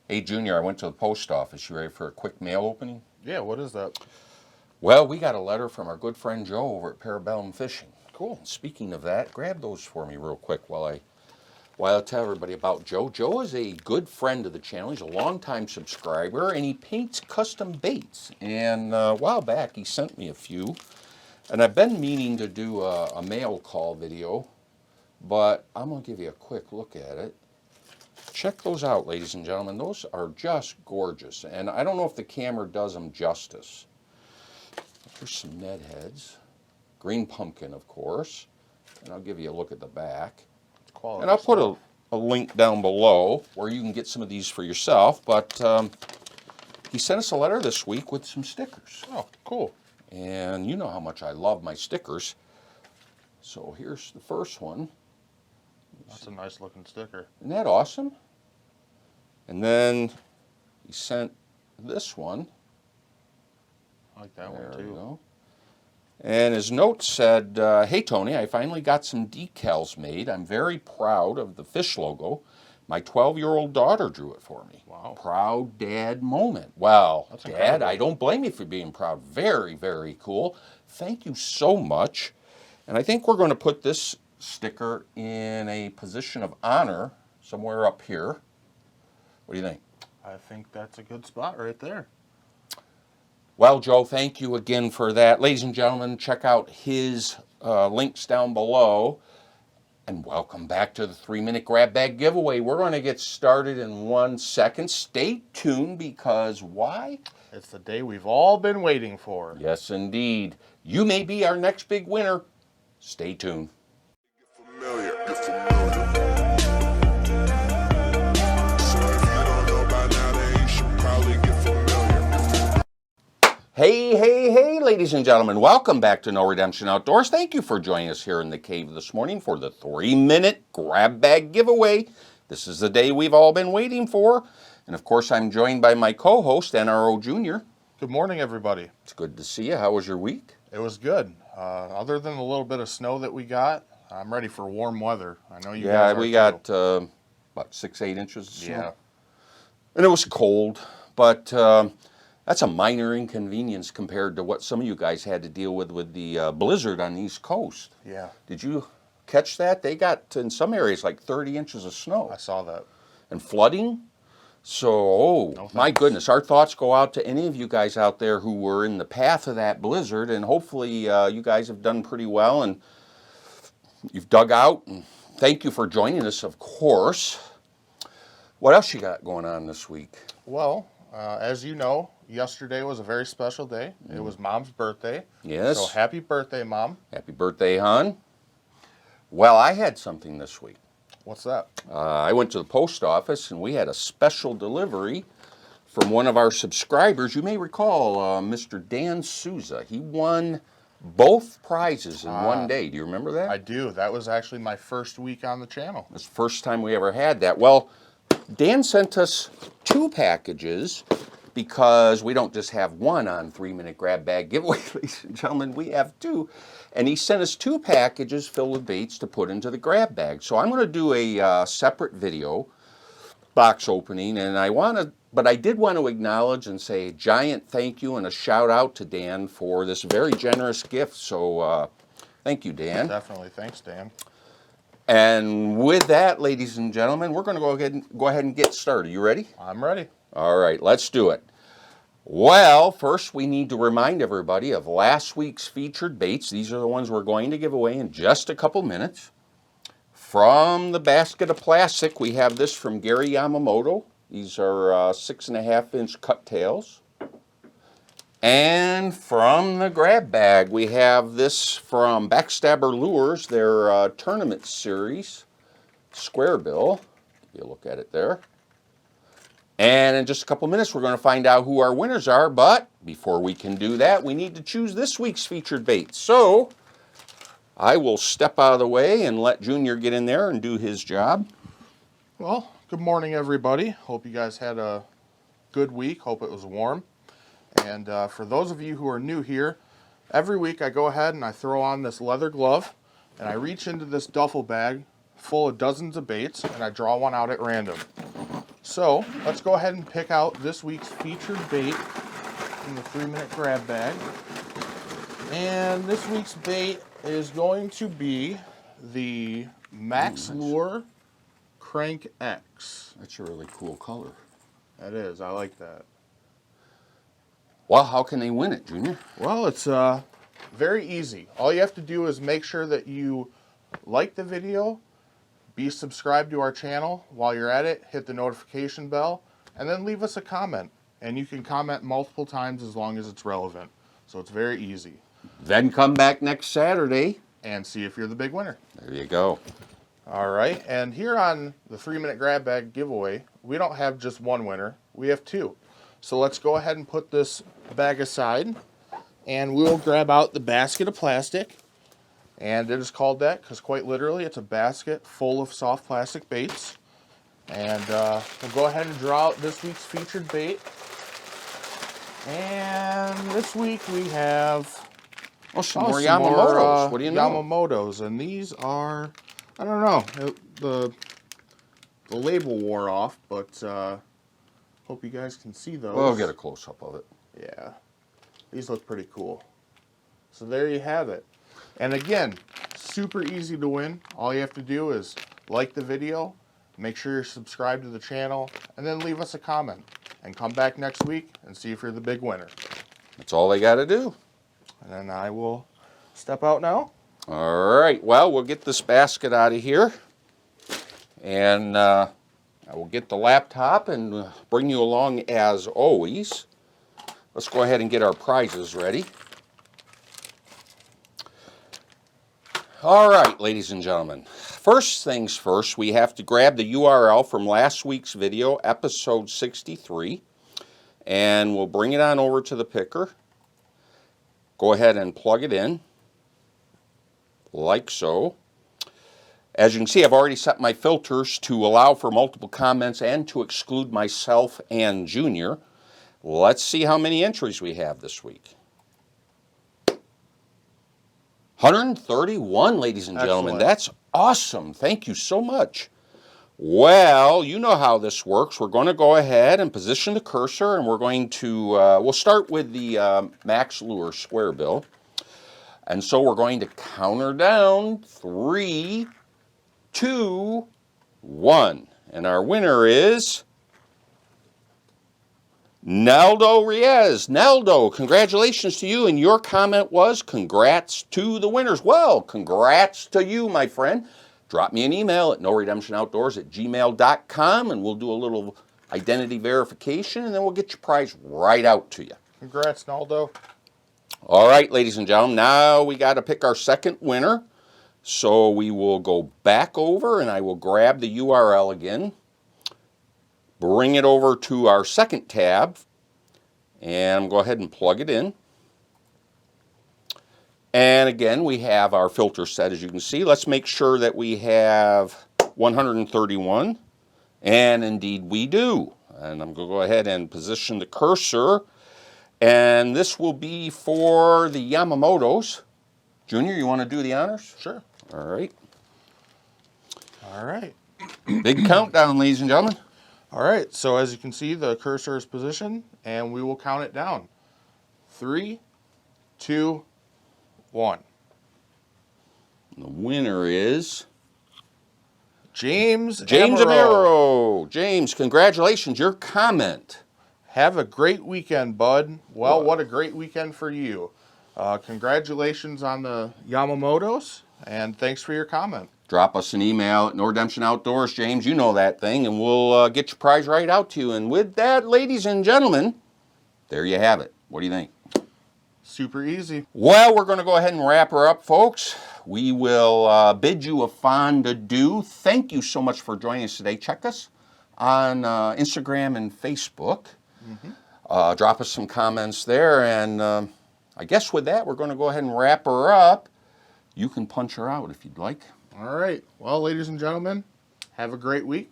Hey, Junior, I went to the post office. You ready for a quick mail opening? Yeah, what is that? Well, we got a letter from our good friend Joe over at Parabellum Fishing. Cool. Speaking of that, grab those for me real quick while I tell everybody about Joe. Joe is a good friend of the channel. He's a longtime subscriber, and he paints custom baits. And a while back, he sent me a few. And I've been meaning to do a mail call video, but I'm going to give you a quick look at it. Check those out, ladies and gentlemen. Those are just gorgeous. And I don't know if the camera does them justice. Here's some Ned heads. Green pumpkin, of course. And I'll give you a look at the back. And I'll put a link down below where you can get some of these for yourself. But he sent us a letter this week with some stickers. Oh, cool. And you know how much I love my stickers. So here's the first one. That's a nice looking sticker. Isn't that awesome? And then he sent this one. I like that There one we too. go. And his note said, hey Tony, I finally got some decals made. I'm very proud of the fish logo. My 12-year-old daughter drew it for me. Wow. Proud dad moment. Well, That's Dad, incredible. I don't blame you for being proud. Very, very cool. Thank you so much. And I think we're going to put this sticker in a position of honor somewhere up here. What do you think? I think that's a good spot right there. Well, Joe, thank you again for that. Ladies and gentlemen, check out his links down below. And welcome back to the 3-minute grab bag giveaway. We're going to get started in 1 second. Stay tuned because why? It's the day we've all been waiting for. Yes, indeed. You may be our next big winner. Stay tuned. Get familiar. So if you don't know by now, then you should probably get familiar. Hey, ladies and gentlemen. Welcome back to No Redemption Outdoors. Thank you for joining us here in the cave this morning for the 3-minute grab bag giveaway. This is the day we've all been waiting for. And of course, I'm joined by my co-host, NRO Junior. Good morning, everybody. It's good to see you. How was your week? It was good. Other than a little bit of snow that we got, I'm ready for warm weather. I know you guys are we too. got about 6-8 inches of snow. Yeah. And it was cold, but that's a minor inconvenience compared to what some of you guys had to deal with the blizzard on the East Coast. Yeah, Did you catch that? They got, in some areas, like 30 inches of snow. I saw that. And flooding. So, No my thanks. goodness, our thoughts go out to any of you guys out there who were in the path of that blizzard, and hopefully you guys have done pretty well, and you've dug out, and thank you for joining us, of course. What else you got going on this week? Well, as you know, yesterday was a very special day. It was Mom's birthday. Yes. So happy birthday, Mom. Happy birthday, hon. Well, I had something this week. What's that? I went to the post office, and we had a special delivery from one of our subscribers. You may recall Mr. Dan Souza. He won both prizes in one day. Do you remember that? I do. That was actually my first week on the channel. It's the first time we ever had that. Well, Dan sent us 2 packages because we don't just have one on 3-minute grab bag giveaway, ladies and gentlemen. We have 2. And he sent us 2 packages filled with baits to put into the grab bag. So I'm going to do a separate video, box opening, and but I did want to acknowledge and say a giant thank you and a shout out to Dan for this very generous gift. So thank you, Dan. Definitely. Thanks, Dan. And with that, ladies and gentlemen, we're going to go ahead and get started. You ready? I'm ready. All right, let's do it. Well, first we need to remind everybody of last week's featured baits. These are the ones we're going to give away in just a couple minutes. From the basket of plastic, we have this from Gary Yamamoto. These are 6.5-inch cut tails. And from the grab bag, we have this from Backstabber Lures, their tournament series, square bill. Give you a look at it there. And in just a couple minutes, we're going to find out who our winners are. But before we can do that, we need to choose this week's featured bait. So I will step out of the way and let Junior get in there and do his job. Well, good morning, everybody. Hope you guys had a good week. Hope it was warm. And for those of you who are new here, every week I go ahead and I throw on this leather glove and I reach into this duffel bag full of dozens of baits and I draw one out at random. So let's go ahead and pick out this week's featured bait in the 3-minute grab bag. And this week's bait is going to be the Max Lure Crank X. That's a really cool color. That is, I like that. Well, how can they win it, Junior? Well, it's very easy. All you have to do is make sure that you like the video, be subscribed to our channel. While you're at it, hit the notification bell, and then leave us a comment. And you can comment multiple times as long as it's relevant. So it's very easy. Then come back next Saturday and see if you're the big winner. There you go. All right, and here on the 3-minute grab bag giveaway, we don't have just one winner, we have two. So let's go ahead and put this bag aside, and we'll grab out the basket of plastic. And it is called that because quite literally it's a basket full of soft plastic baits. And we'll go ahead and draw out this week's featured bait. And this week we have some more Yamamotos. What do you know? Yamamotos, and these are, I don't know, the label wore off, but hope you guys can see those. We'll get a close-up of it. Yeah, these look pretty cool. So there you have it. And again, super easy to win. All you have to do is like the video, make sure you're subscribed to the channel, and then leave us a comment. And come back next week and see if you're the big winner. That's all they got to do. And then I will step out now. All right. Well, we'll get this basket out of here. And I will get the laptop and bring you along as always. Let's go ahead and get our prizes ready. All right, ladies and gentlemen. First things first, we have to grab the URL from last week's video, episode 63, and we'll bring it on over to the picker. Go ahead and plug it in, like so. As you can see, I've already set my filters to allow for multiple comments and to exclude myself and Junior. Let's see how many entries we have this week. 131, ladies and gentlemen. Excellent. That's awesome. Thank you so much. Well, you know how this works. We're going to go ahead and position the cursor, and we're going to, we'll start with the Max Lure square bill. And so we're going to counter down 3, 2, 1. And our winner is Naldo Riez. Naldo, congratulations to you, and your comment was congrats to the winners. Well, congrats to you, my friend. Drop me an email at noredemptionoutdoors@gmail.com, and we'll do a little identity verification, and then we'll get your prize right out to you. Congrats, Naldo. All right, ladies and gentlemen, now we got to pick our second winner. So we will go back over, and I will grab the URL again. Bring it over to our second tab, and go ahead and plug it in. And again, we have our filter set, as you can see. Let's make sure that we have 131, and indeed we do. And I'm going to go ahead and position the cursor, and this will be for the Yamamotos. Junior, you want to do the honors? Sure. All right. All right. Big countdown, ladies and gentlemen. All right, so as you can see, the cursor is positioned, and we will count it down. 3, 2, 1. The winner is James Amaro. Amaro. James, congratulations. Your comment. Have a great weekend, bud. Well, what a great weekend for you. Congratulations on the Yamamotos, and thanks for your comment. Drop us an email at No Redemption Outdoors, James. You know that thing, and we'll get your prize right out to you. And with that, ladies and gentlemen, there you have it. What do you think? Super easy. Well, we're going to go ahead and wrap her up, folks. We will bid you a fond adieu. Thank you so much for joining us today. Check us on Instagram and Facebook. Drop us some comments there. And I guess with that, we're going to go ahead and wrap her up. You can punch her out if you'd like. All right. Well, ladies and gentlemen, have a great week.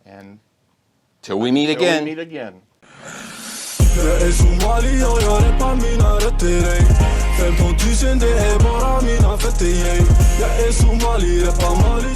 And till we meet again. Jag är somali och jag rappar mina rötter, 15 000 det är bara mina fötter, jag är somali, rappar Mali.